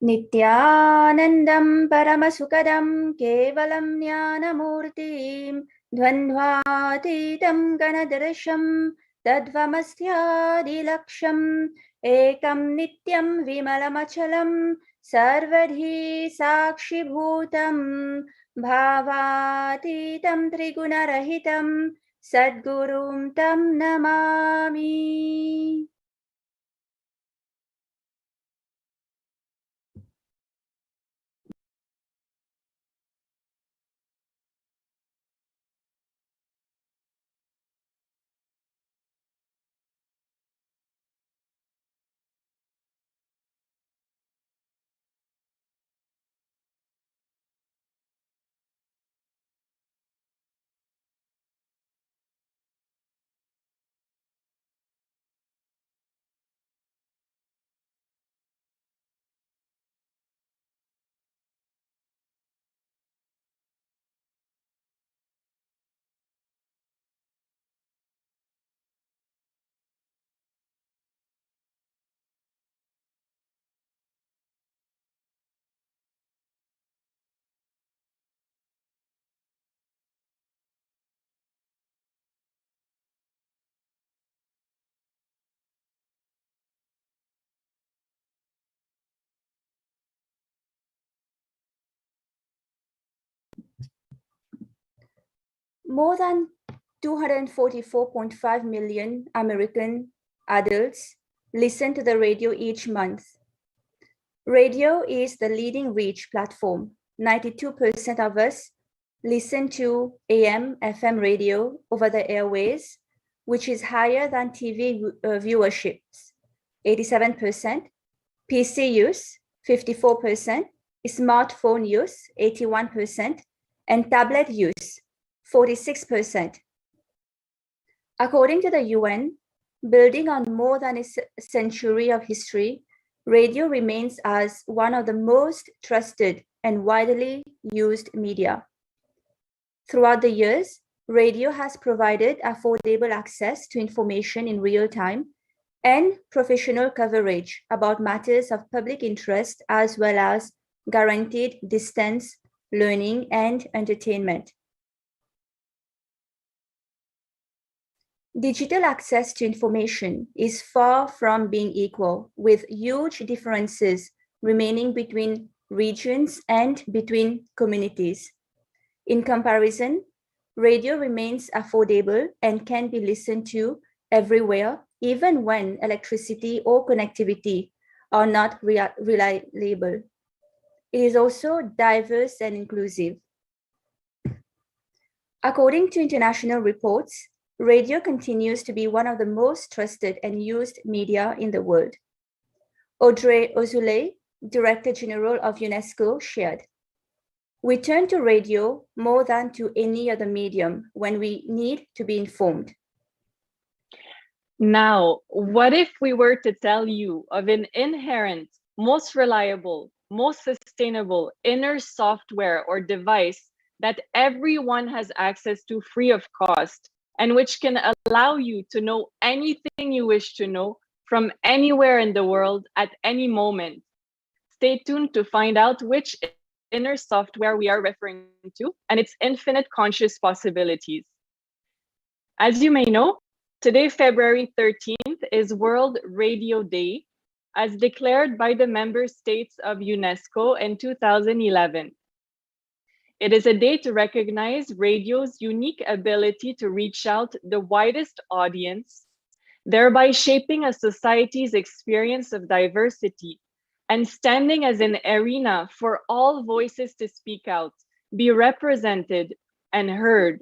Nithyanandam Paramasukadam Kevalam Jnanamurtim Dvandvatitam Ganadarsham Tadvamasthyadilaksham Ekam Nityam Vimalamachalam Sarvadhi Sakshibhutam Bhavatitam Trigunarahitam Sadgurum Tam Namami. More than 244.5 million American adults listen to the radio each month. Radio is the leading reach platform. 92% of us listen to AM, FM radio over the airways, which is higher than TV viewerships. 87%, PC use, 54%, smartphone use, 81%, and tablet use, 46%. According to the UN, building on more than a century of history, radio remains as one of the most trusted and widely used media. Throughout the years, radio has provided affordable access to information in real time and professional coverage about matters of public interest, as well as guaranteed distance learning and entertainment. Digital access to information is far from being equal, with huge differences remaining between regions and between communities. In comparison, radio remains affordable and can be listened to everywhere, even when electricity or connectivity are not reliable. It is also diverse and inclusive. According to international reports, radio continues to be one of the most trusted and used media in the world. Audrey Azoulay, Director General of UNESCO, shared, "We turn to radio more than to any other medium when we need to be informed." Now, what if we were to tell you of an inherent, most reliable, most sustainable inner software or device that everyone has access to free of cost, and which can allow you to know anything you wish to know from anywhere in the world at any moment? Stay tuned to find out which inner software we are referring to and its infinite conscious possibilities. As you may know, today, February 13th, is World Radio Day, as declared by the member states of UNESCO in 2011. It is a day to recognize radio's unique ability to reach out the widest audience, thereby shaping a society's experience of diversity and standing as an arena for all voices to speak out, be represented, and heard.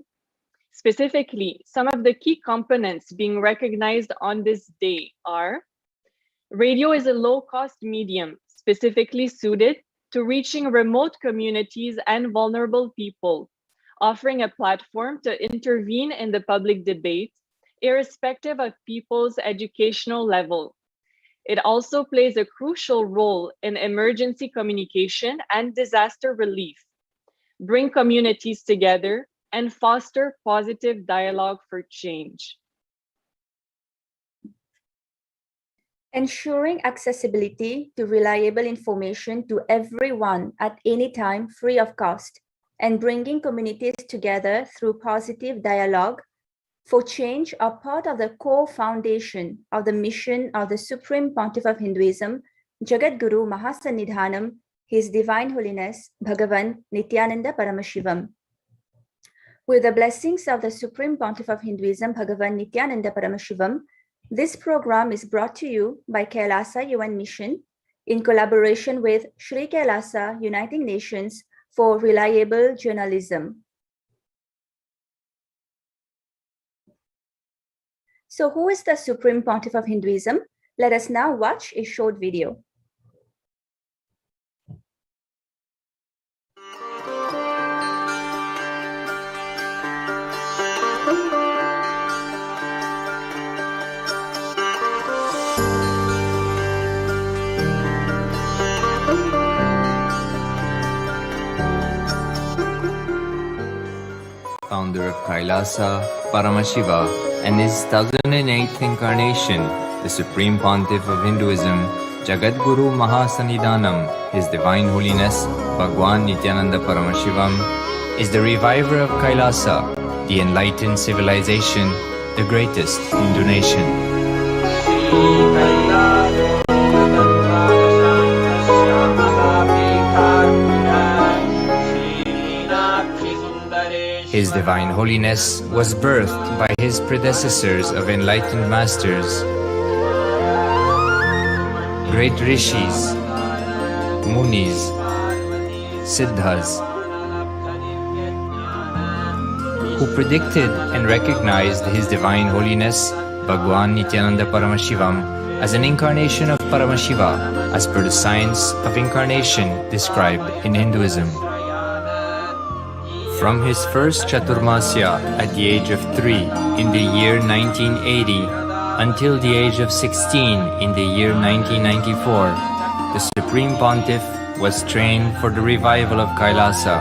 Specifically, some of the key components being recognized on this day are: radio is a low-cost medium specifically suited to reaching remote communities and vulnerable people, offering a platform to intervene in the public debate, irrespective of people's educational level. It also plays a crucial role in emergency communication and disaster relief, bring communities together, and foster positive dialogue for change. ensuring accessibility to reliable information to everyone at any time free of cost, and bringing communities together through positive dialogue for change are part of the core foundation of the mission of the Supreme Pontiff of Hinduism, Jagadguru Mahasannidhanam, His Divine Holiness Bhagavan Nithyananda Paramashivam. With the blessings of the Supreme Pontiff of Hinduism, Bhagavan Nithyananda Paramashivam, this program is brought to you by Kailasa UN Mission in collaboration with Sri Kailasa Uniting Nations for Reliable Journalism. So who is the Supreme Pontiff of Hinduism? Let us now watch a short video. Founder of Kailasa, Paramashiva, and his 1008th incarnation, the Supreme Pontiff of Hinduism, Jagadguru Mahasannidhanam, His Divine Holiness Bhagwan Nithyananda Paramashivam, is the reviver of Kailasa, the enlightened civilization, the greatest Hindu nation. His Divine Holiness was birthed by his predecessors of enlightened masters, great rishis, munis, siddhas, who predicted and recognized His Divine Holiness Bhagwan Nithyananda Paramashivam as an incarnation of Paramashiva as per the science of incarnation described in Hinduism. From his first Chaturmasya at the age of 3 in the year 1980 until the age of 16 in the year 1994, the Supreme Pontiff was trained for the revival of Kailasa.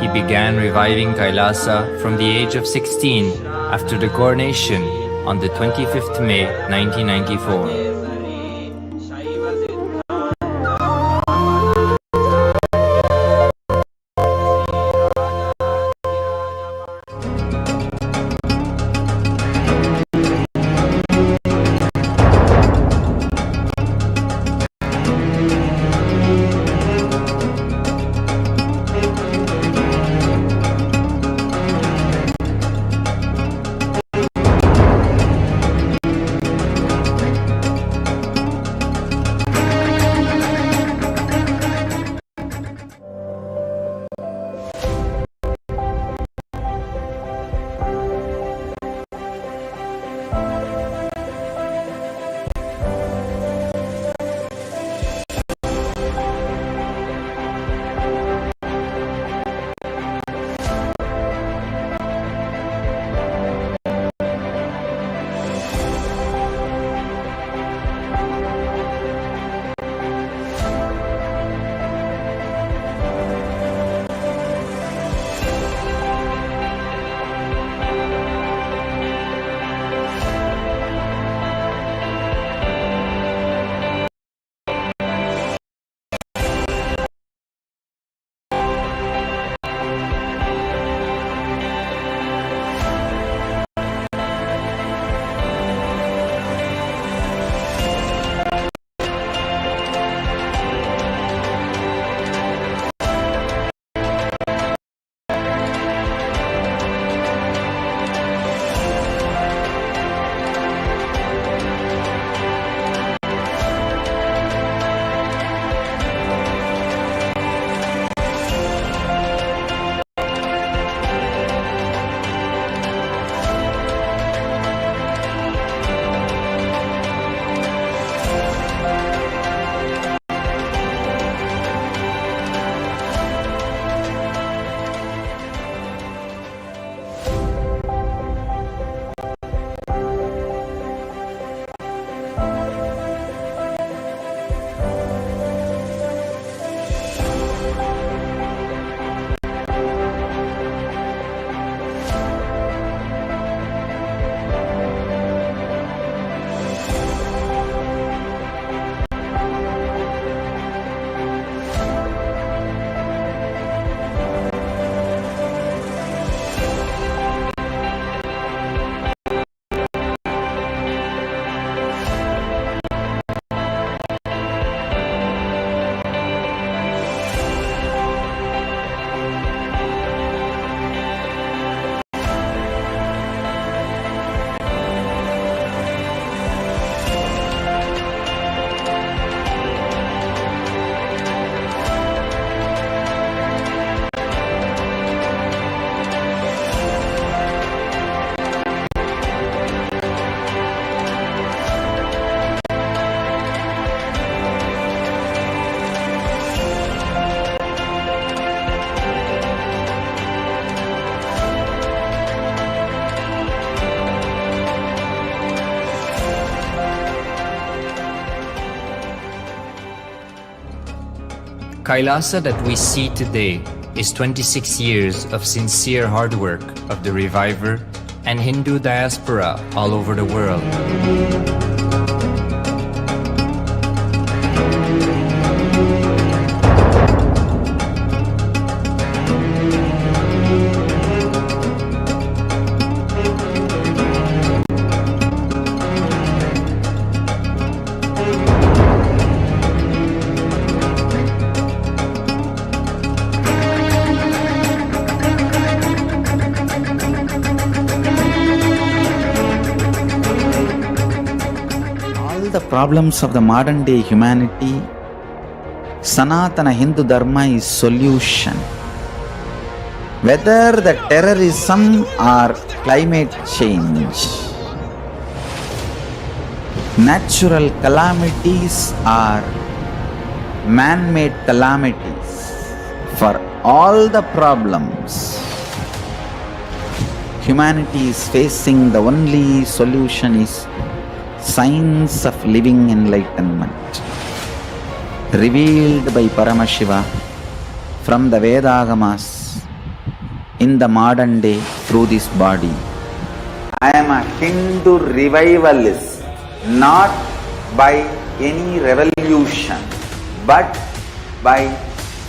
He began reviving Kailasa from the age of 16 after the coronation on the 25th May 1994. Kailasa that we see today is 26 years of sincere hard work of the reviver and Hindu diaspora all over the world. The problems of the modern day humanity, Sanatana Hindu Dharma is solution. Whether the terrorism or climate change, natural calamities or man-made calamities, for all the problems humanity is facing, the only solution is science of living enlightenment, revealed by Paramashiva from the Vedagamas in the modern day through this body. I am a Hindu revivalist, not by any revolution, but by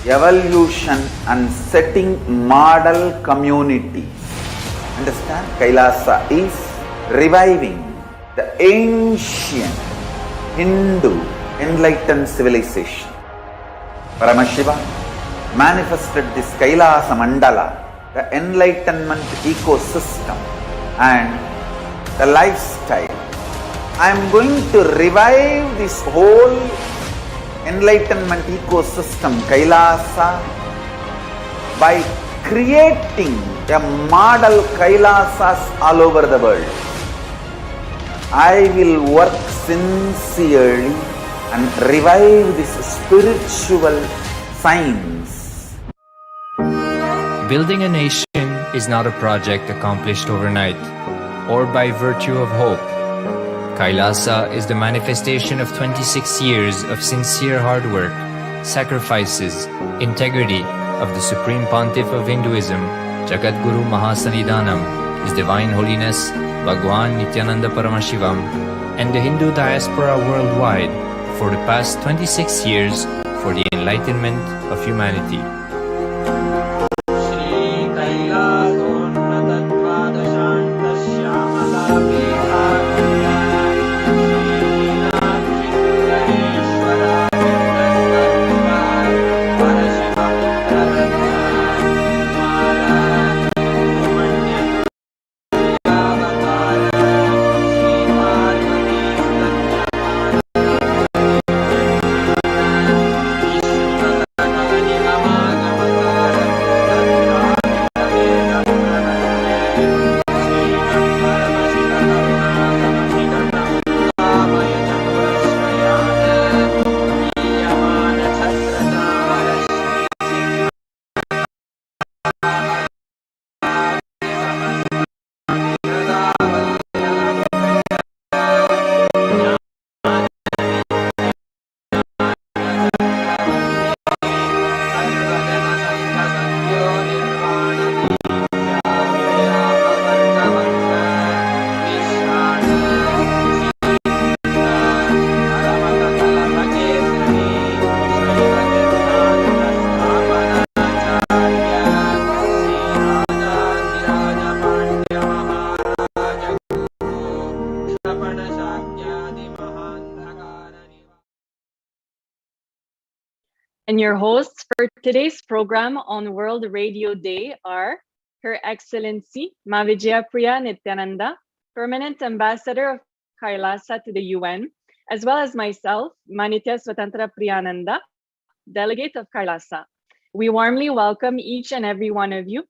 evolution and setting model communities. Understand? Kailasa is reviving the ancient Hindu enlightened civilization. Paramashiva manifested this Kailasa Mandala, the enlightenment ecosystem and the lifestyle. I am going to revive this whole enlightenment ecosystem, Kailasa, by creating a model Kailasas all over the world. I will work sincerely and revive this spiritual science. Building a nation is not a project accomplished overnight or by virtue of hope. Kailasa is the manifestation of 26 years of sincere hard work, sacrifices, integrity of the Supreme Pontiff of Hinduism, Jagadguru Mahasanidhanam, His Divine Holiness Bhagwan Nithyananda Paramashivam, and the Hindu diaspora worldwide for the past 26 years for the enlightenment of humanity. And your hosts for today's program on World Radio Day are Her Excellency Mavijayapriya Nithyananda, Permanent Ambassador of Kailasa to the UN, as well as myself, Manitya Swatantra Priyananda, Delegate of Kailasa. We warmly welcome each and every one of you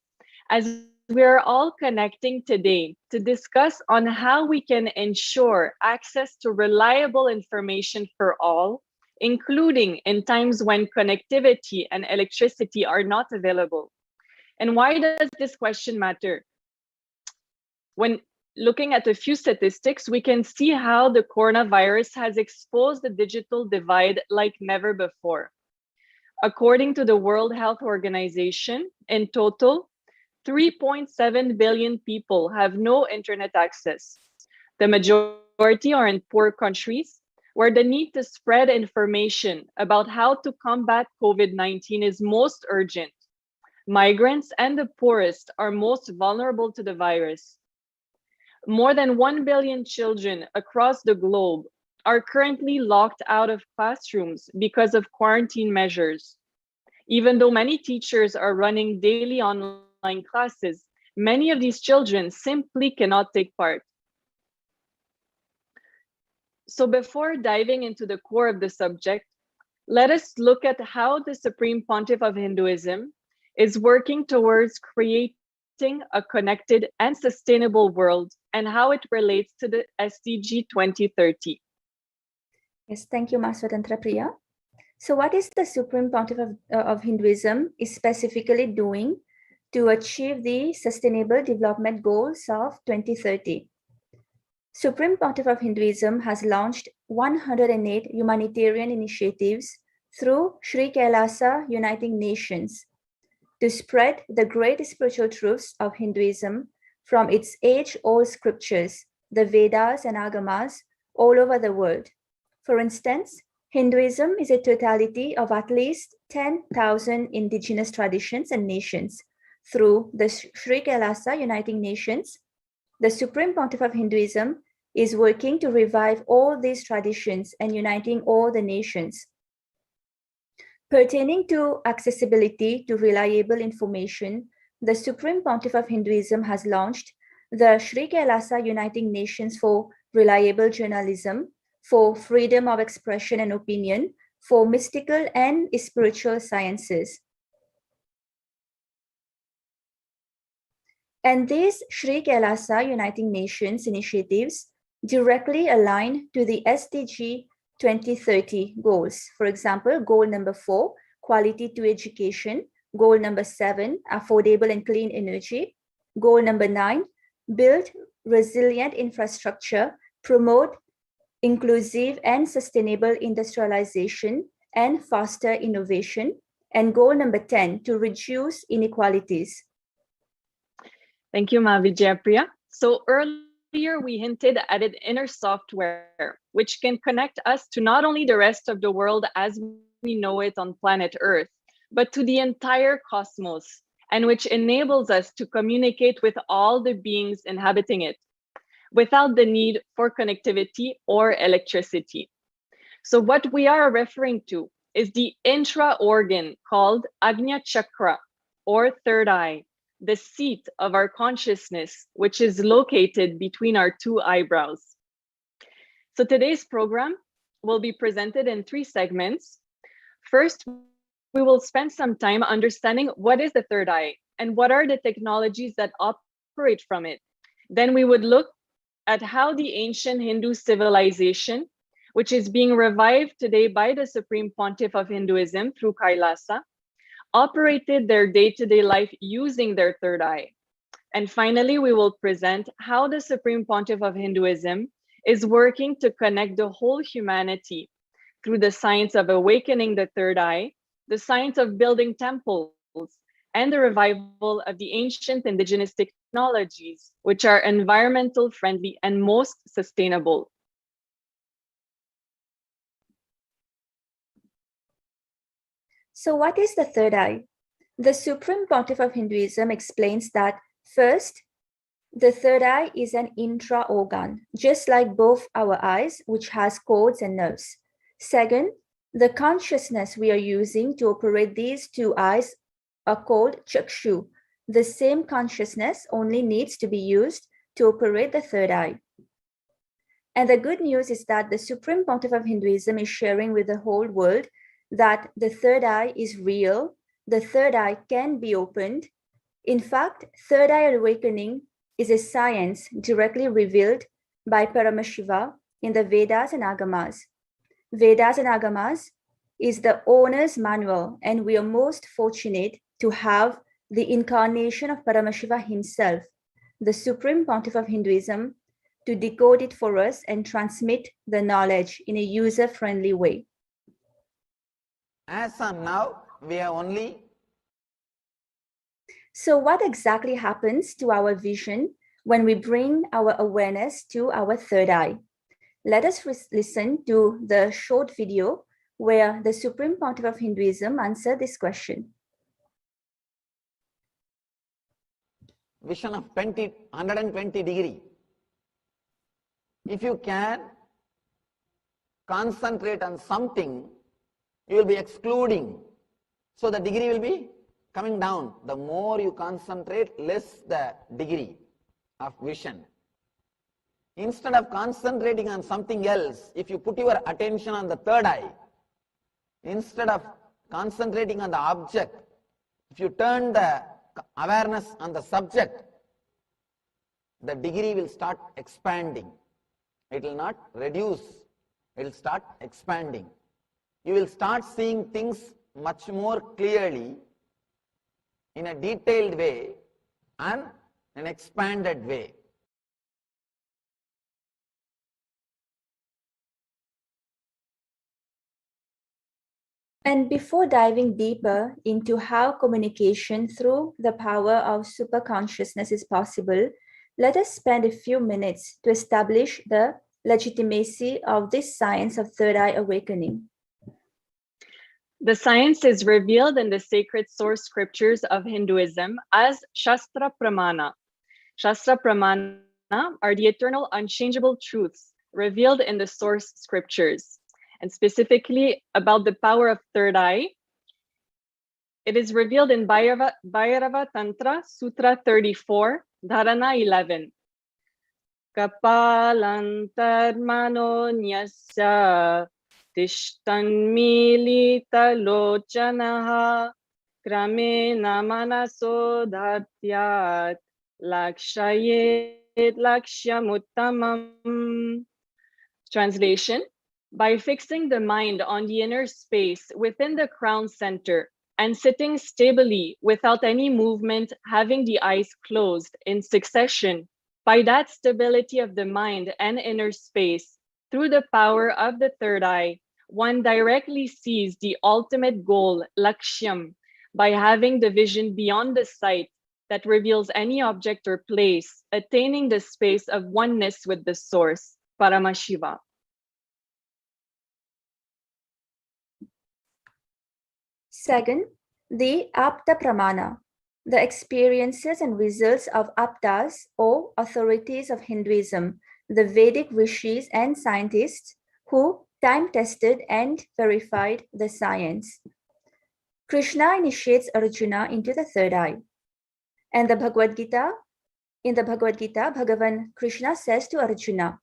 as we are all connecting today to discuss on how we can ensure access to reliable information for all, including in times when connectivity and electricity are not available. And why does this question matter? When looking at a few statistics, we can see how the coronavirus has exposed the digital divide like never before. According to the World Health Organization, in total, 3.7 billion people have no internet access. The majority are in poor countries where the need to spread information about how to combat COVID-19 is most urgent. Migrants and the poorest are most vulnerable to the virus. More than 1 billion children across the globe are currently locked out of classrooms because of quarantine measures. Even though many teachers are running daily online classes, many of these children simply cannot take part. So before diving into the core of the subject, let us look at how the Supreme Pontiff of Hinduism is working towards creating a connected and sustainable world and how it relates to the SDG 2030. Yes, thank you, Master Priya. So what is the Supreme Pontiff of Hinduism is specifically doing to achieve the Sustainable Development Goals of 2030? Supreme Pontiff of Hinduism has launched 108 humanitarian initiatives through Sri Kailasa Uniting Nations to spread the great spiritual truths of Hinduism from its age-old scriptures, the Vedas and Agamas, all over the world. For instance, Hinduism is a totality of at least 10,000 indigenous traditions and nations. Through the Sri Kailasa Uniting Nations, the Supreme Pontiff of Hinduism is working to revive all these traditions and uniting all the nations. Pertaining to accessibility to reliable information, the Supreme Pontiff of Hinduism has launched the Sri Kailasa Uniting Nations for Reliable Journalism, for freedom of expression and opinion, for mystical and spiritual sciences. And these Sri Kailasa Uniting Nations initiatives directly align to the SDG 2030 goals. For example, goal number 4, quality to education. Goal number 7, affordable and clean energy. Goal number 9, build resilient infrastructure, promote inclusive and sustainable industrialization and faster innovation. And goal number 10, to reduce inequalities. Thank you, Ma Vijayapriya. So earlier we hinted at an inner software, which can connect us to not only the rest of the world as we know it on planet Earth, but to the entire cosmos, and which enables us to communicate with all the beings inhabiting it, without the need for connectivity or electricity. So what we are referring to is the intra-organ called Agnya Chakra, or third eye, the seat of our consciousness, which is located between our two eyebrows. So today's program will be presented in 3 segments. First, we will spend some time understanding what is the third eye and what are the technologies that operate from it. Then we would look at how the ancient Hindu civilization, which is being revived today by the Supreme Pontiff of Hinduism through Kailasa, operated their day-to-day life using their third eye. And finally, we will present how the Supreme Pontiff of Hinduism is working to connect the whole humanity through the science of awakening the third eye, the science of building temples, and the revival of the ancient indigenous technologies, which are environmental friendly and most sustainable. So what is the third eye? The Supreme Pontiff of Hinduism explains that first, the third eye is an intra-organ, just like both our eyes, which has cords and nerves. Second, the consciousness we are using to operate these 2 eyes are called chakshu. The same consciousness only needs to be used to operate the third eye. And the good news is that the Supreme Pontiff of Hinduism is sharing with the whole world that the third eye is real, the third eye can be opened. In fact, third eye awakening is a science directly revealed by Paramashiva in the Vedas and Agamas. Vedas and Agamas is the owner's manual, and we are most fortunate to have the incarnation of Paramashiva himself, the Supreme Pontiff of Hinduism, to decode it for us and transmit the knowledge in a user-friendly way. As on now, we have only. So what exactly happens to our vision when we bring our awareness to our third eye? Let us listen to the short video where the Supreme Pontiff of Hinduism answered this question. Vision of 120 degree. If you can concentrate on something, you will be excluding. So the degree will be coming down. The more you concentrate, less the degree of vision. Instead of concentrating on something else, if you put your attention on the third eye, instead of concentrating on the object, if you turn the awareness on the subject, the degree will start expanding. It will not reduce, it will start expanding. You will start seeing things much more clearly, in a detailed way and an expanded way. And before diving deeper into how communication through the power of superconsciousness is possible, let us spend a few minutes to establish the legitimacy of this science of third eye awakening. The science is revealed in the sacred source scriptures of Hinduism as Shastra Pramana. Shastra Pramana are the eternal unchangeable truths revealed in the source scriptures. And specifically about the power of third eye, it is revealed in Bhairava Tantra, Sutra 34, Dharana 11. Kapalantarmano nyasya tishtanmilita lochanaha kramena manaso dhartyat lakshayet lakshyamuttamam. Translation: by fixing the mind on the inner space within the crown center and sitting stably without any movement, having the eyes closed in succession, by that stability of the mind and inner space, through the power of the third eye, one directly sees the ultimate goal, lakshyam, by having the vision beyond the sight that reveals any object or place, attaining the space of oneness with the source, Paramashiva. Second, the Apta Pramana, the experiences and results of Aptas or authorities of Hinduism, the Vedic rishis and scientists who time-tested and verified the science. Krishna initiates Arjuna into the third eye. And in the Bhagavad Gita, Bhagavan Krishna says to Arjuna,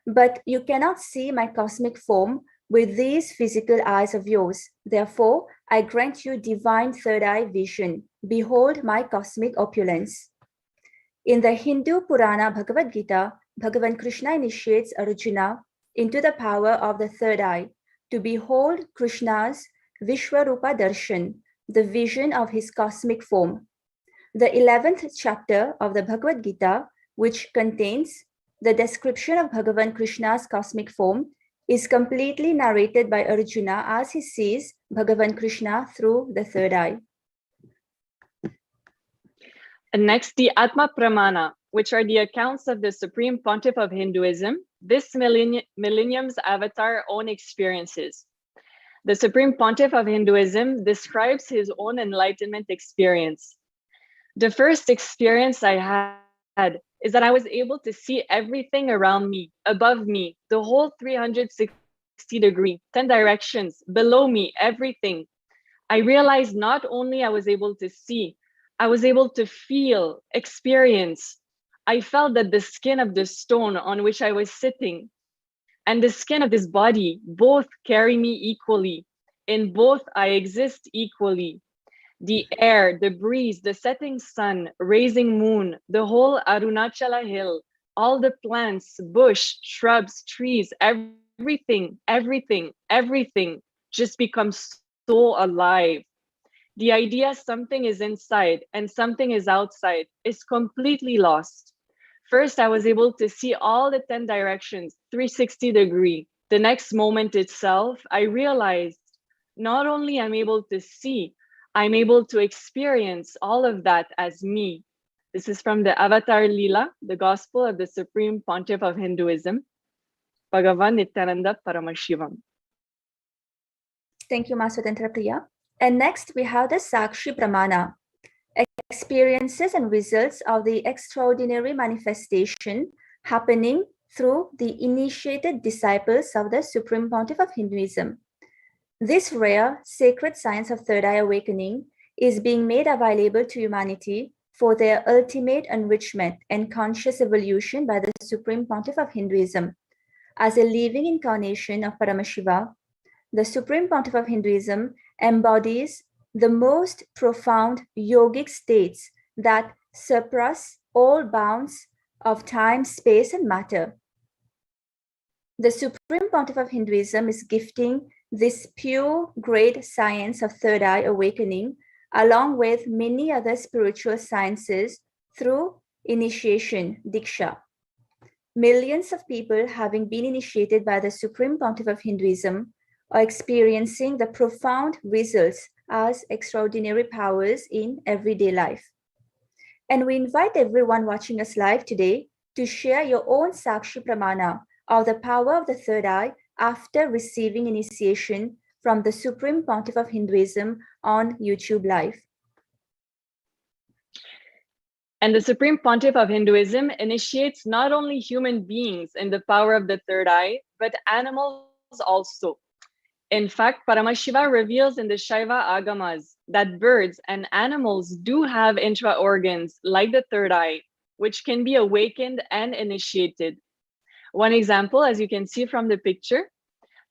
"But you cannot see my cosmic form with these physical eyes of yours. Therefore, I grant you divine third eye vision. Behold my cosmic opulence." In the Hindu Purana Bhagavad Gita, Bhagavan Krishna initiates Arjuna into the power of the third eye to behold Krishna's Vishwarupa Darshan, the vision of his cosmic form. The 11th chapter of the Bhagavad Gita, which contains the description of Bhagavan Krishna's cosmic form, is completely narrated by Arjuna as he sees Bhagavan Krishna through the third eye. And next, the Atma Pramana, which are the accounts of the Supreme Pontiff of Hinduism, this millennium's avatar own experiences. The Supreme Pontiff of Hinduism describes his own enlightenment experience. The first experience I had is that I was able to see everything around me, above me, the whole 360 degree, 10 directions, below me, everything. I realized not only I was able to see, I was able to feel, experience. I felt that the skin of the stone on which I was sitting and the skin of this body both carry me equally. In both, I exist equally. The air, the breeze, the setting sun, rising moon, the whole Arunachala hill, all the plants, bush, shrubs, trees, everything just becomes so alive. The idea something is inside and something is outside is completely lost. First, I was able to see all the 10 directions, 360 degree. The next moment itself, I realized not only I'm able to see, I'm able to experience all of that as me. This is from the Avatar Lila, the Gospel of the Supreme Pontiff of Hinduism, Bhagavan Nithyananda Paramashivam. Thank you, Master Priya. And next, we have the Sakshi Pramana, experiences and results of the extraordinary manifestation happening through the initiated disciples of the Supreme Pontiff of Hinduism. This rare sacred science of third eye awakening is being made available to humanity for their ultimate enrichment and conscious evolution by the Supreme Pontiff of Hinduism. As a living incarnation of Paramashiva, the Supreme Pontiff of Hinduism embodies the most profound yogic states that surpass all bounds of time, space, and matter. The Supreme Pontiff of Hinduism is gifting this pure, great science of third eye awakening, along with many other spiritual sciences, through initiation, Diksha. Millions of people having been initiated by the Supreme Pontiff of Hinduism are experiencing the profound results as extraordinary powers in everyday life. And we invite everyone watching us live today to share your own Sakshi Pramana of the power of the third eye after receiving initiation from the Supreme Pontiff of Hinduism on YouTube Live. And the Supreme Pontiff of Hinduism initiates not only human beings in the power of the third eye, but animals also. In fact, Paramashiva reveals in the Shaiva Agamas that birds and animals do have intra-organs like the third eye, which can be awakened and initiated. One example, as you can see from the picture,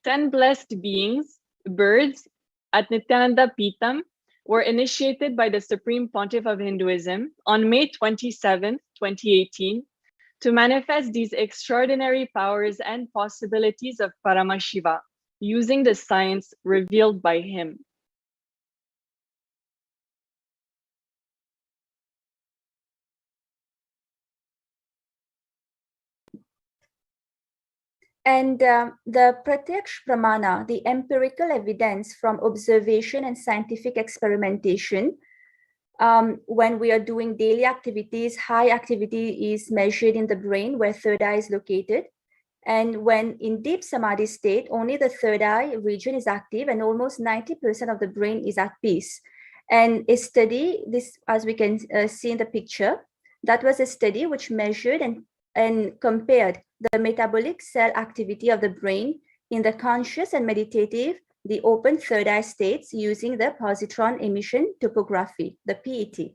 10 blessed beings, birds, at Nithyananda Pitam, were initiated by the Supreme Pontiff of Hinduism on May 27, 2018, to manifest these extraordinary powers and possibilities of Paramashiva, using the science revealed by him. And the Pratyaksh Pramana, the empirical evidence from observation and scientific experimentation, when we are doing daily activities, high activity is measured in the brain where third eye is located. And when in deep samadhi state, only the third eye region is active and almost 90% of the brain is at peace. And a study, this, as we can see in the picture, that was a study which measured and compared the metabolic cell activity of the brain in the conscious and meditative, the open third eye states using the positron emission topography, the PET.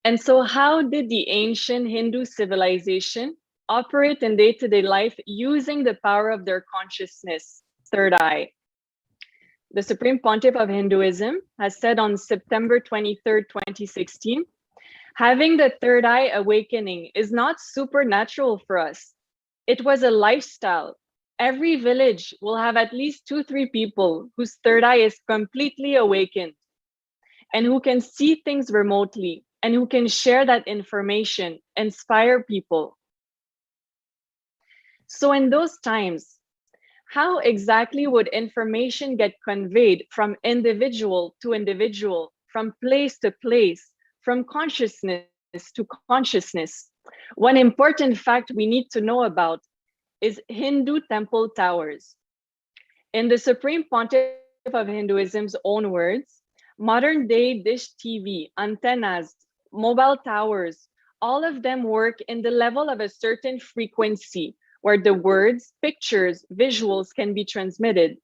And so how did the ancient Hindu civilization operate in day-to-day life using the power of their consciousness, third eye? The Supreme Pontiff of Hinduism has said on September 23rd, 2016, having the third eye awakening is not supernatural for us. It was a lifestyle. Every village will have at least 2-3 people whose third eye is completely awakened and who can see things remotely and who can share that information, inspire people. So in those times, how exactly would information get conveyed from individual to individual, from place to place, from consciousness to consciousness? One important fact we need to know about is Hindu temple towers. In the Supreme Pontiff of Hinduism's own words, modern day dish TV, antennas, mobile towers, all of them work in the level of a certain frequency where the words, pictures, visuals can be transmitted.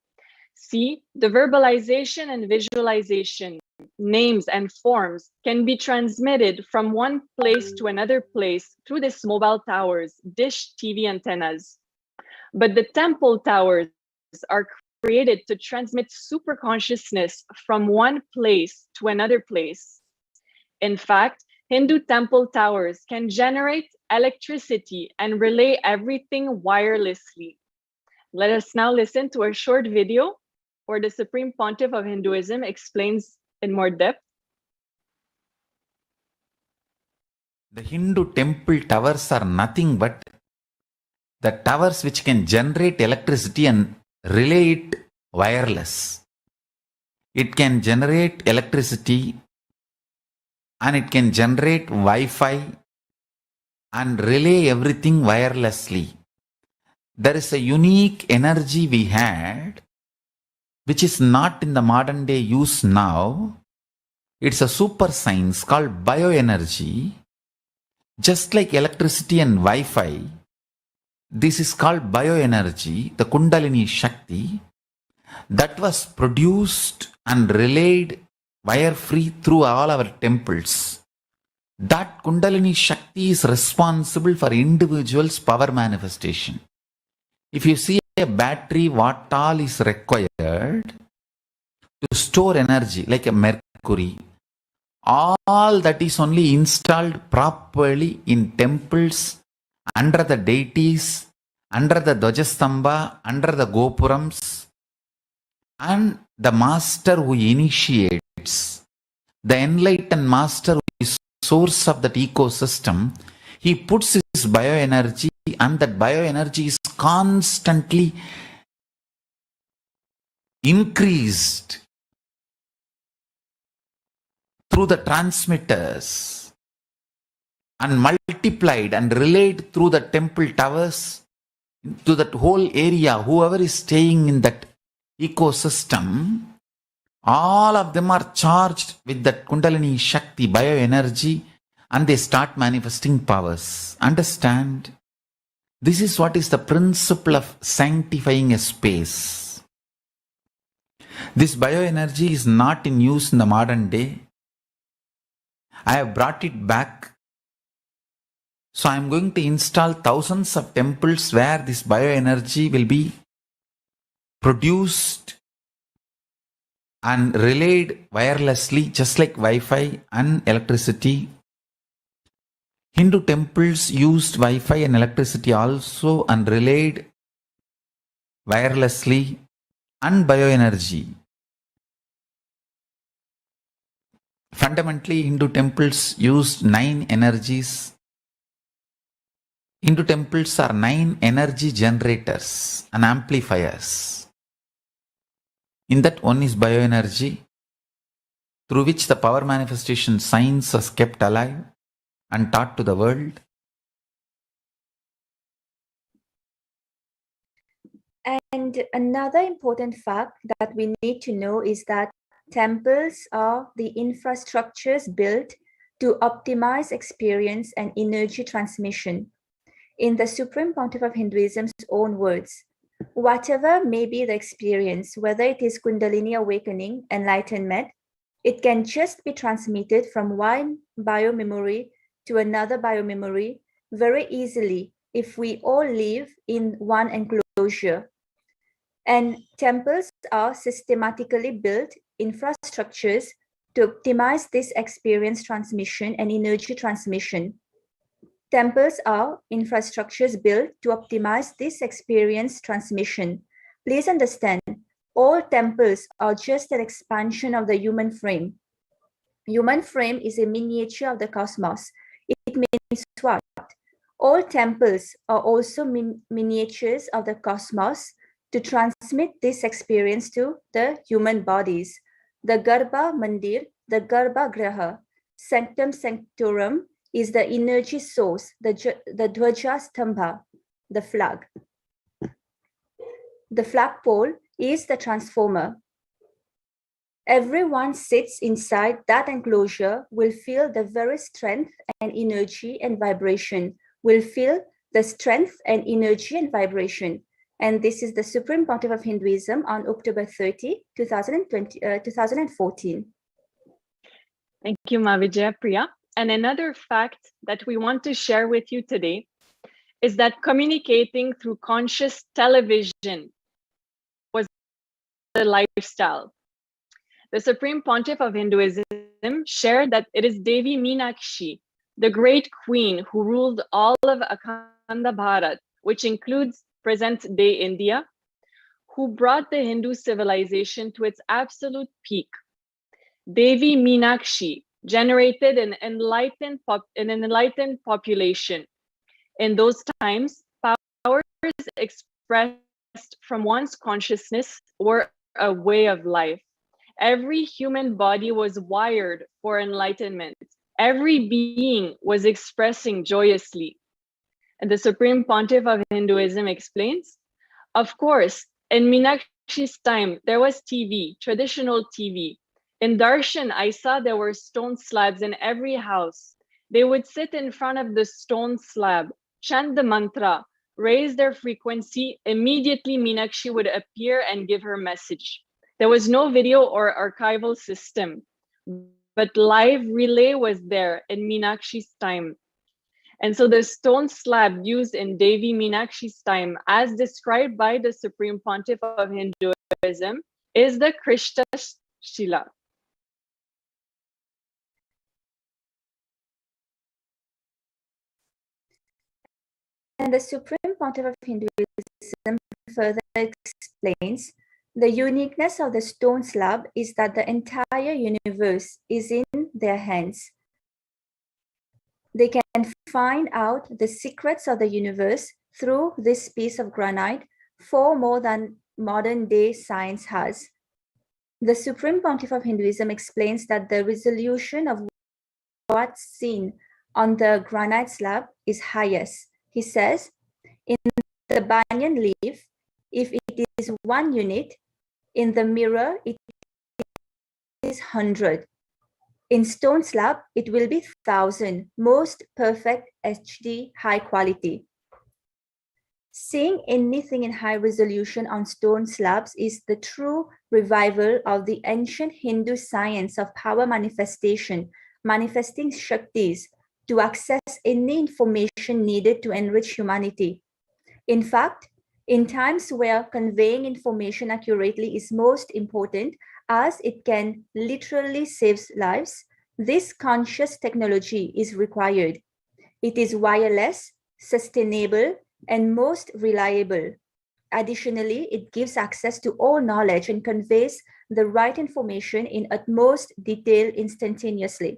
See, the verbalization and visualization, names and forms can be transmitted from one place to another place through these mobile towers, dish TV antennas. But the temple towers are created to transmit super consciousness from one place to another place. In fact, Hindu temple towers can generate electricity and relay everything wirelessly. Let us now listen to a short video where the Supreme Pontiff of Hinduism explains in more depth. The Hindu temple towers are nothing but the towers which can generate electricity and relay it wireless. It can generate electricity and it can generate Wi-Fi and relay everything wirelessly. There is a unique energy we had which is not in the modern day use now. It's a super science called bioenergy. Just like electricity and Wi-Fi, this is called bioenergy, the Kundalini Shakti, that was produced and relayed wire-free through all our temples. That Kundalini Shakti is responsible for individuals' power manifestation. If you see a battery, what all is required to store energy, like a mercury, all that is only installed properly in temples, under the deities, under the Dwajastamba, under the Gopurams, and the master who initiates, the enlightened master who is source of that ecosystem, he puts his bioenergy, and that bioenergy is constantly increased through the transmitters and multiplied and relayed through the temple towers to that whole area. Whoever is staying in that ecosystem, all of them are charged with that Kundalini Shakti bioenergy and they start manifesting powers. Understand? This is what is the principle of sanctifying a space. This bioenergy is not in use in the modern day. I have brought it back. So I am going to install thousands of temples where this bioenergy will be produced and relayed wirelessly, just like Wi-Fi and electricity. Hindu temples used Wi-Fi and electricity also and relayed wirelessly and bioenergy. Fundamentally, Hindu temples used 9 energies. Hindu temples are 9 energy generators and amplifiers. In that, one is bioenergy, through which the power manifestation science was kept alive and taught to the world. And another important fact that we need to know is that temples are the infrastructures built to optimize experience and energy transmission. In the Supreme Pontiff of Hinduism's own words, whatever may be the experience, whether it is Kundalini awakening, enlightenment, it can just be transmitted from one biomemory to another biomemory very easily if we all live in one enclosure. And temples are systematically built infrastructures to optimize this experience transmission and energy transmission. Temples are infrastructures built to optimize this experience transmission. Please understand, all temples are just an expansion of the human frame. Human frame is a miniature of the cosmos. It means what? All temples are also miniatures of the cosmos to transmit this experience to the human bodies. The Garbha Mandir, the Garbha Graha, Sanctum Sanctorum is the energy source, the Dwaja Stambha, the flag. The flagpole is the transformer. Everyone sits inside that enclosure will feel the very strength and energy and vibration, will feel the strength and energy and vibration. And this is the Supreme Pontiff of Hinduism on October 30, 2014. Thank you, Mavijaya Priya. And another fact that we want to share with you today is that communicating through conscious television was the lifestyle. The Supreme Pontiff of Hinduism shared that it is Devi Meenakshi, the great queen who ruled all of Akhanda Bharat, which includes present-day India, who brought the Hindu civilization to its absolute peak. Devi Meenakshi generated an enlightened population. In those times, power expressed from one's consciousness or a way of life. Every human body was wired for enlightenment. Every being was expressing joyously. And the Supreme Pontiff of Hinduism explains, of course, in Meenakshi's time, there was TV, traditional TV. In darshan, I saw there were stone slabs in every house. They would sit in front of the stone slab, chant the mantra, raise their frequency. Immediately, Meenakshi would appear and give her message. There was no video or archival system, but live relay was there in Meenakshi's time. And so the stone slab used in Devi Meenakshi's time, as described by the Supreme Pontiff of Hinduism, is the Krishna Shila. And the Supreme Pontiff of Hinduism further explains, the uniqueness of the stone slab is that the entire universe is in their hands. They can find out the secrets of the universe through this piece of granite far more than modern day science has. The Supreme Pontiff of Hinduism explains that the resolution of what's seen on the granite slab is highest. He says, in the banyan leaf, if it is 1 unit, in the mirror, it is 100. In stone slab, it will be 1,000, most perfect HD high quality. Seeing anything in high resolution on stone slabs is the true revival of the ancient Hindu science of power manifestation, manifesting Shaktis to access any information needed to enrich humanity. In fact, in times where conveying information accurately is most important, as it can literally save lives, this conscious technology is required. It is wireless, sustainable, and most reliable. Additionally, it gives access to all knowledge and conveys the right information in utmost detail instantaneously.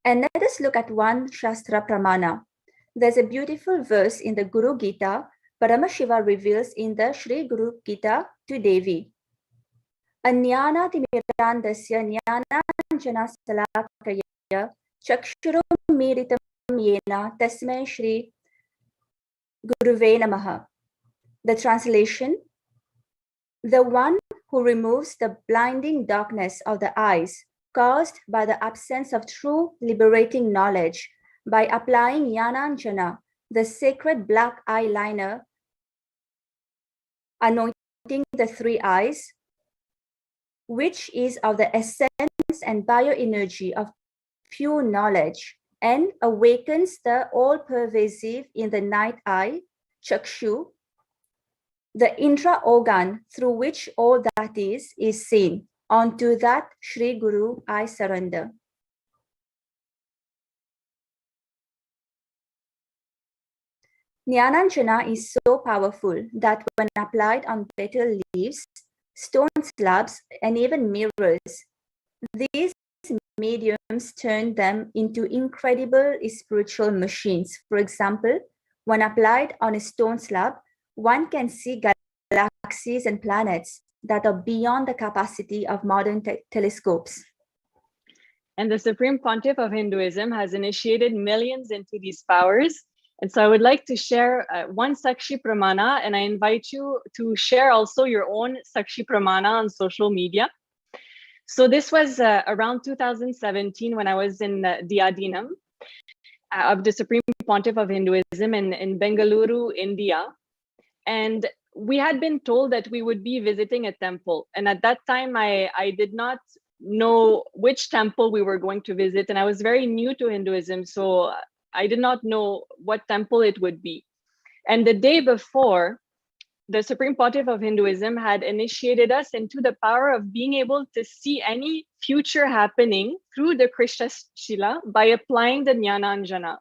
And let us look at one Shastra Pramana. There's a beautiful verse in the Guru Gita, Paramashiva reveals in the Sri Guru Gita to Devi. Anyana timirandasya jnananjana salakaya chakshurum miritam yena tasmai Shri Guruve Namaha. The translation, the one who removes the blinding darkness of the eyes caused by the absence of true liberating knowledge by applying Jnananjana, the sacred black eyeliner, anointing the 3 eyes, which is of the essence and bioenergy of pure knowledge, and awakens the all-pervasive in the night eye, chakshu, the intra-organ through which all that is seen. Onto that, Sri Guru, I surrender. Jnananjana is so powerful that when applied on betel leaves, stone slabs, and even mirrors, these mediums turn them into incredible spiritual machines. For example, when applied on a stone slab, one can see galaxies and planets that are beyond the capacity of modern telescopes. And the Supreme Pontiff of Hinduism has initiated millions into these powers. And so I would like to share one Sakshi Pramana, and I invite you to share also your own Sakshi Pramana on social media. So this was around 2017 when I was in the Adinam of the Supreme Pontiff of Hinduism in Bengaluru, India. And we had been told that we would be visiting a temple. And at that time, I did not know which temple we were going to visit. And I was very new to Hinduism, so I did not know what temple it would be. And the day before, the Supreme Pontiff of Hinduism had initiated us into the power of being able to see any future happening through the Krishna Shila by applying the Jnananjana.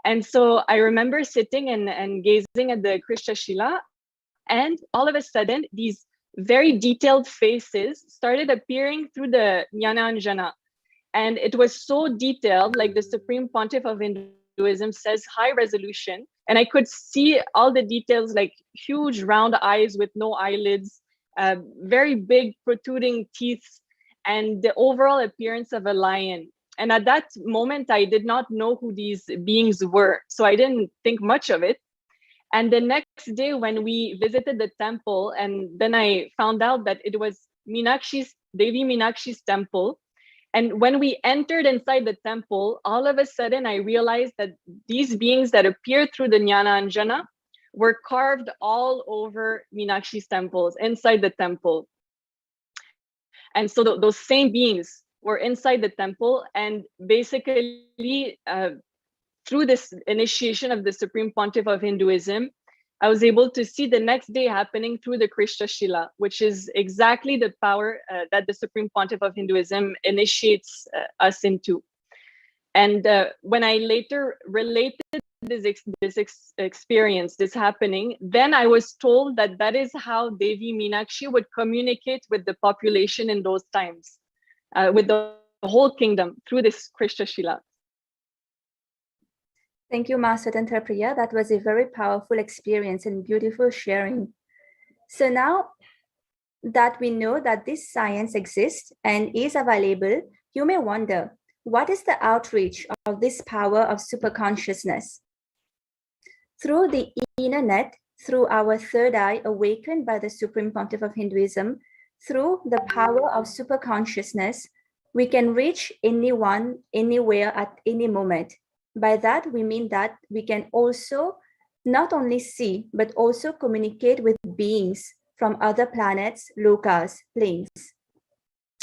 And so I remember sitting and gazing at the Krishna Shila, and all of a sudden, these very detailed faces started appearing through the Jnananjana. And it was so detailed, like the Supreme Pontiff of Hinduism says, high resolution, And I could see all the details, like huge round eyes with no eyelids, very big protruding teeth, and the overall appearance of a lion. And at that moment, I did not know who these beings were, so I didn't think much of it. And the next day when we visited the temple, and then I found out that it was Devi Meenakshi's temple. And when we entered inside the temple, all of a sudden I realized that these beings that appeared through the Jnana Anjana were carved all over Meenakshi's temples, inside the temple. And so those same beings were inside the temple, and basically through this initiation of the Supreme Pontiff of Hinduism, I was able to see the next day happening through the Krishna Shila, which is exactly the power that the Supreme Pontiff of Hinduism initiates us into. And when I later related this experience, this happening, then I was told that that is how Devi Meenakshi would communicate with the population in those times, with the whole kingdom through this Krishna Shila. Thank you, Master Tantra Priya. That was a very powerful experience and beautiful sharing. So now that we know that this science exists and is available, you may wonder, what is the outreach of this power of superconsciousness? Through the inner net, through our third eye awakened by the Supreme Pontiff of Hinduism, through the power of superconsciousness, we can reach anyone, anywhere, at any moment. By that, we mean that we can also not only see, but also communicate with beings from other planets, lokas, planes.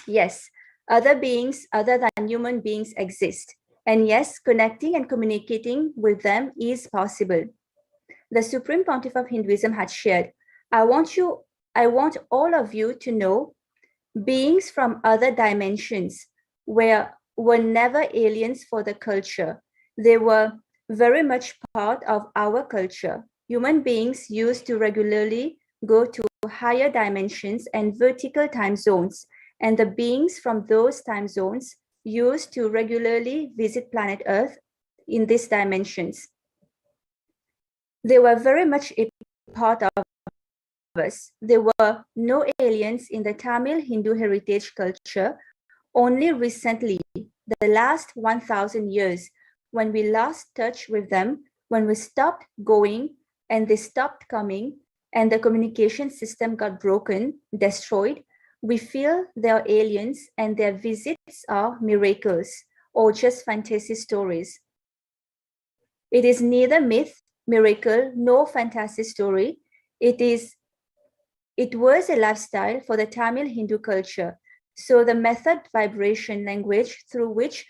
Yes, other beings other than human beings exist. And yes, connecting and communicating with them is possible. The Supreme Pontiff of Hinduism had shared, I want all of you to know beings from other dimensions were never aliens for the culture. They were very much part of our culture. Human beings used to regularly go to higher dimensions and vertical time zones, and the beings from those time zones used to regularly visit planet Earth in these dimensions. They were very much a part of us. There were no aliens in the Tamil Hindu heritage culture. Only recently, the last 1,000 years, when we lost touch with them, when we stopped going and they stopped coming and the communication system got broken, destroyed, we feel they are aliens and their visits are miracles or just fantasy stories. It is neither myth, miracle, nor fantasy story. It was a lifestyle for the Tamil Hindu culture. So the method, vibration, language through which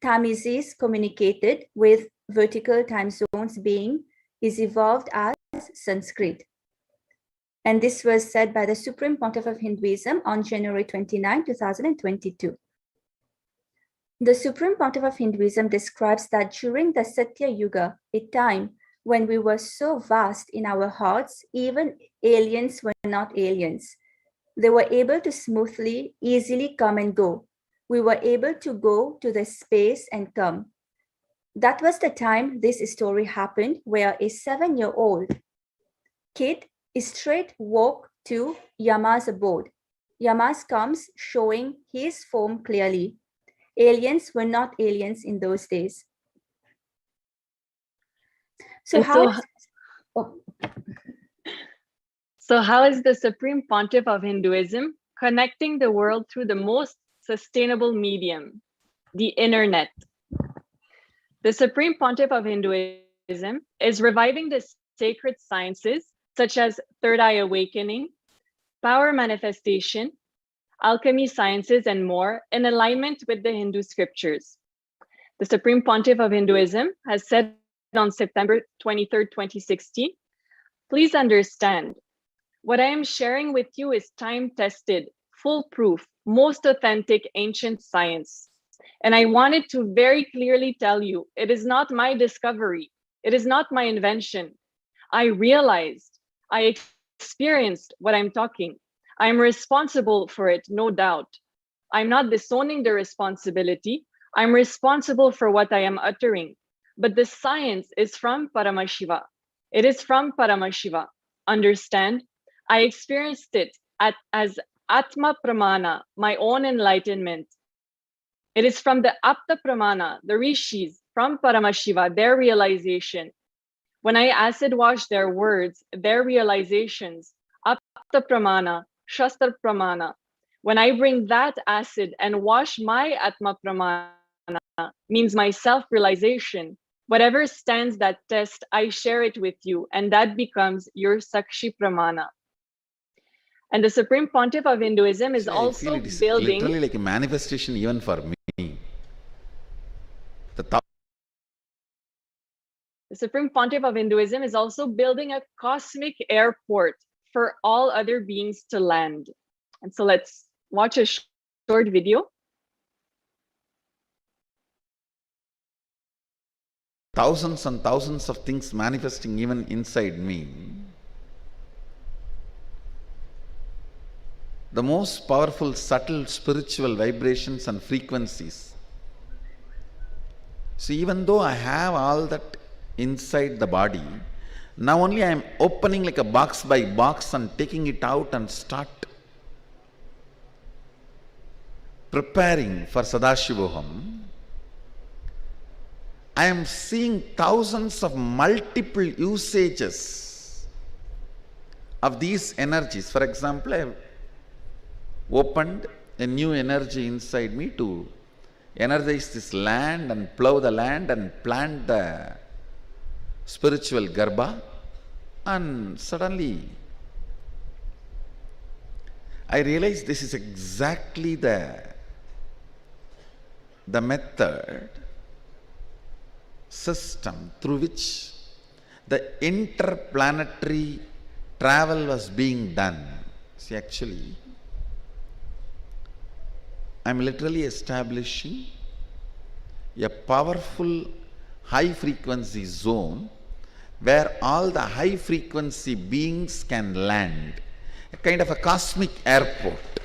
Tamizis communicated with vertical time zones being is evolved as Sanskrit. And this was said by the Supreme Pontiff of Hinduism on January 29, 2022. The Supreme Pontiff of Hinduism describes that during the Satya Yuga, a time when we were so vast in our hearts, even aliens were not aliens. They were able to smoothly, easily come and go. We were able to go to the space and come. That was the time this story happened, where a 7-year-old kid straight walked to Yama's abode. Yama's comes showing his form clearly. Aliens were not aliens in those days. So how is the Supreme Pontiff of Hinduism connecting the world through the most sustainable medium, the internet? The Supreme Pontiff of Hinduism is reviving the sacred sciences such as third eye awakening, power manifestation, alchemy sciences, and more in alignment with the Hindu scriptures. The Supreme Pontiff of Hinduism has said on September 23rd, 2016, please understand, what I am sharing with you is time-tested, foolproof, most authentic ancient science. And I wanted to very clearly tell you, it is not my discovery. It is not my invention. I realized, I experienced what I'm talking. I'm responsible for it, no doubt. I'm not disowning the responsibility. I'm responsible for what I am uttering. But the science is from Paramashiva. It is from Paramashiva. Understand, I experienced it as Atma Pramana, my own enlightenment. It is from the Apta Pramana, the rishis, from Paramashiva, their realization. When I acid wash their words, their realizations, Apta Pramana, Shastra Pramana, when I bring that acid and wash my Atma Pramana, means my self-realization, whatever stands that test, I share it with you, and that becomes your Sakshi Pramana. And the Supreme Pontiff of Hinduism is also I feel it is building... literally like a manifestation even for me. The Supreme Pontiff of Hinduism is also building a cosmic airport for all other beings to land. And so let's watch a short video. Thousands and thousands of things manifesting even inside me. The most powerful, subtle spiritual vibrations and frequencies. So even though I have all that inside the body, now only I am opening like a box by box and taking it out and start preparing for Sadashivoham. I am seeing thousands of multiple usages of these energies. For example, I have opened a new energy inside me to energize this land and plow the land and plant the spiritual garbha, and suddenly I realized this is exactly the method, system through which the interplanetary travel was being done. See, actually, I am literally establishing a powerful high frequency zone where all the high frequency beings can land, a kind of a cosmic airport,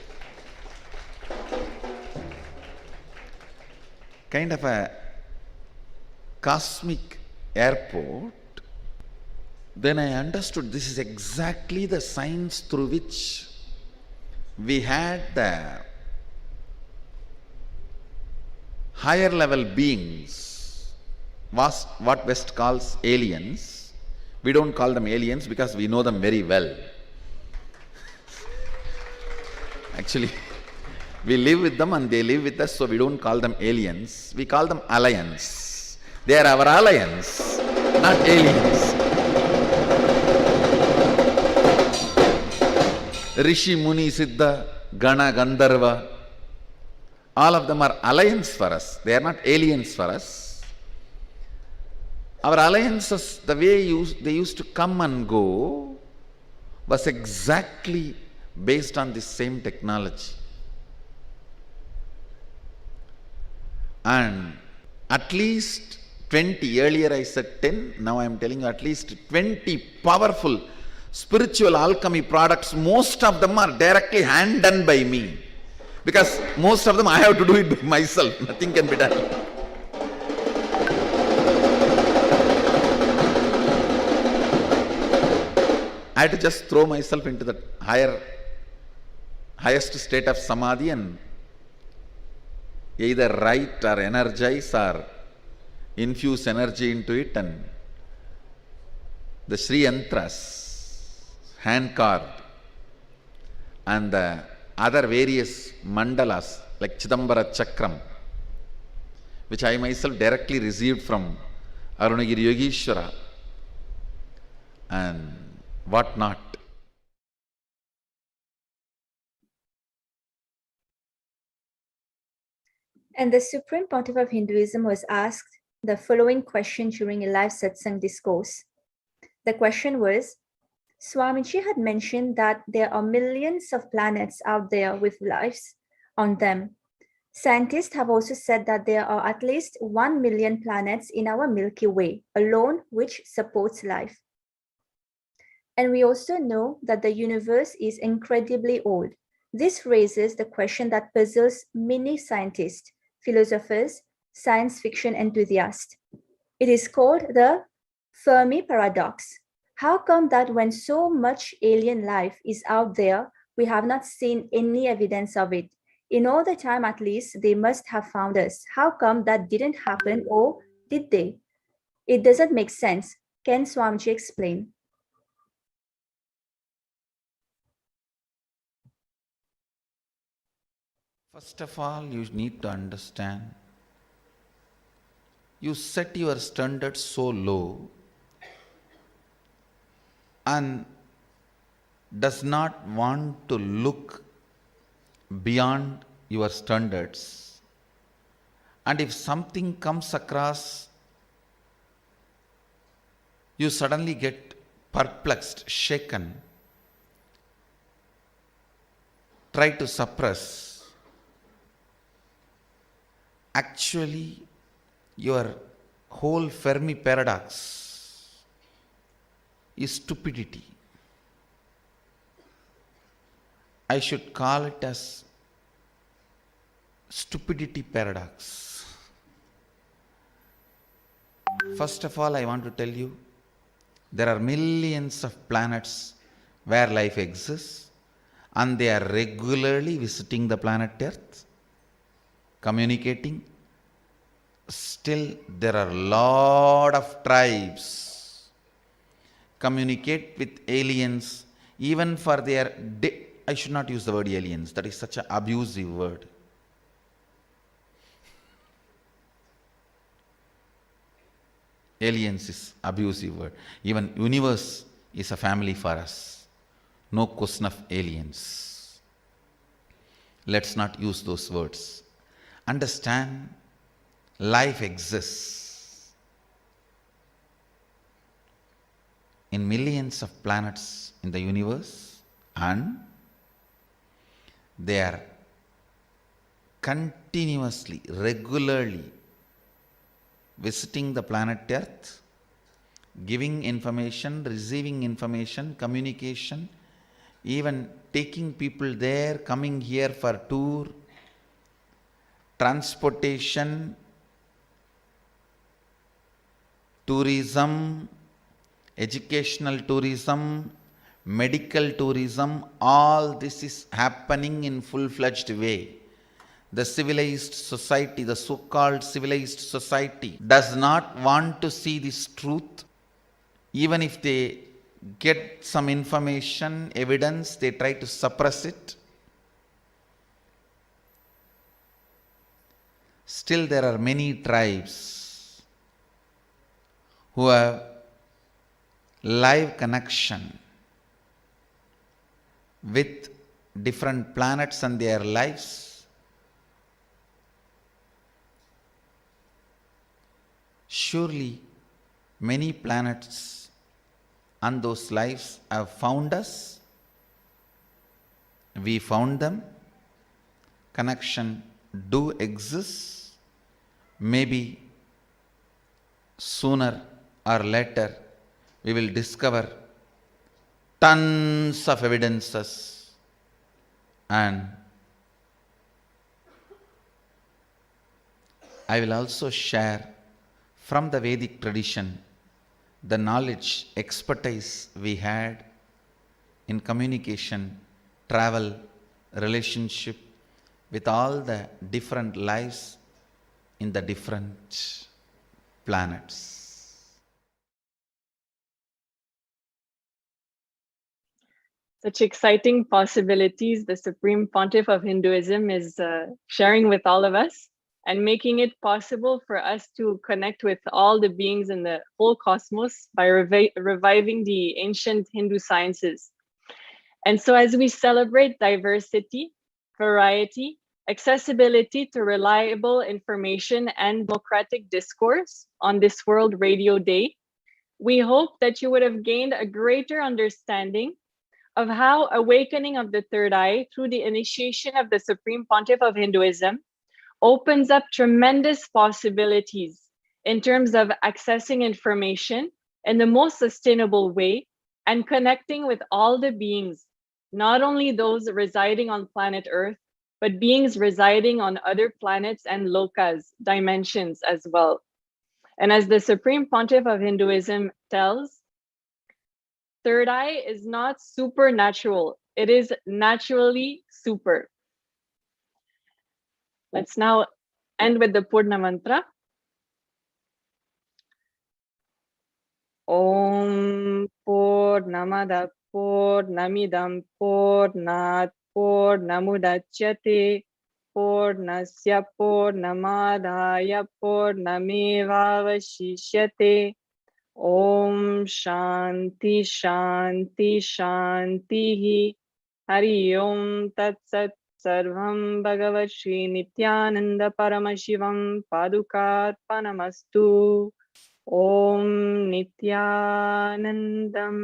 kind of a cosmic airport. Then I understood this is exactly the science through which we had the higher level beings, what West calls aliens. We don't call them aliens because we know them very well. Actually, we live with them and they live with us, so we don't call them aliens. We call them alliance. They are our alliance, not aliens. Rishi, Muni, Siddha, Gana, Gandharva, all of them are alliance for us. They are not aliens for us. Our alliances, the way they used to come and go, was exactly based on the same technology. And at least 20, earlier I said 10, now I am telling you at least 20 powerful spiritual alchemy products. Most of them are directly hand done by me, because most of them I have to do it by myself, nothing can be done. I had to just throw myself into the highest state of samadhi and either write or energize or infuse energy into it, and the Sri Yantras, hand carved, and the other various mandalas like Chidambara Chakram, which I myself directly received from Arunagiri Yogeshwara and what not. And the Supreme Pontiff of Hinduism was asked the following question during a live satsang discourse. The question was, Swamiji had mentioned that there are millions of planets out there with lives on them. Scientists have also said that there are at least 1 million planets in our Milky Way alone which supports life. And we also know that the universe is incredibly old. This raises the question that puzzles many scientists, philosophers, science fiction enthusiasts. It is called the Fermi paradox. How come that when so much alien life is out there, we have not seen any evidence of it? In all the time, at least, they must have found us. How come that didn't happen, or did they? It doesn't make sense. Can Swamiji explain? First of all, you need to understand, you set your standards so low and does not want to look beyond your standards. And if something comes across, you suddenly get perplexed, shaken, try to suppress. Actually, your whole Fermi paradox is stupidity. I should call it as stupidity paradox. First of all, I want to tell you, there are millions of planets where life exists, and they are regularly visiting the planet Earth, communicating. Still, there are a lot of tribes communicate with aliens, even for their I should not use the word aliens, that is such an abusive word. Aliens is abusive word. Even universe is a family for us. No question of aliens. Let's not use those words. Understand, life exists in millions of planets in the universe, and they are continuously, regularly visiting the planet Earth, giving information, receiving information, communication, even taking people there, coming here for tour, transportation, tourism, educational tourism, medical tourism, all this is happening in full-fledged way. The civilized society, the so-called civilized society, does not want to see this truth. Even if they get some information, evidence, they try to suppress it. Still, there are many tribes who have live connection with different planets and their lives. Surely, many planets and those lives have found us. We found them. Connection do exist. Maybe sooner or later we will discover tons of evidences, and I will also share from the Vedic tradition the knowledge, expertise we had in communication, travel, relationship with all the different lives in the different planets. Such exciting possibilities the Supreme Pontiff of Hinduism is sharing with all of us, and making it possible for us to connect with all the beings in the whole cosmos by reviving the ancient Hindu sciences. And so as we celebrate diversity, variety, accessibility to reliable information and democratic discourse on this World Radio Day, we hope that you would have gained a greater understanding of how awakening of the third eye through the initiation of the Supreme Pontiff of Hinduism opens up tremendous possibilities in terms of accessing information in the most sustainable way and connecting with all the beings, not only those residing on planet Earth, but beings residing on other planets and lokas, dimensions as well. And as the Supreme Pontiff of Hinduism tells, third eye is not supernatural. It is naturally super. Let's now end with the Purna mantra. Om Purnamada Purnamidam Purnat Purnamudachyate Purnasya Purnamadaya Purnamevavashishyate. Om Shanti Shanti Shanti. Hari Om Tat Sat. Sarvam Bhagavat Shri Nithyananda Paramashivam Padukat Panamastu. Om Nithyanandam.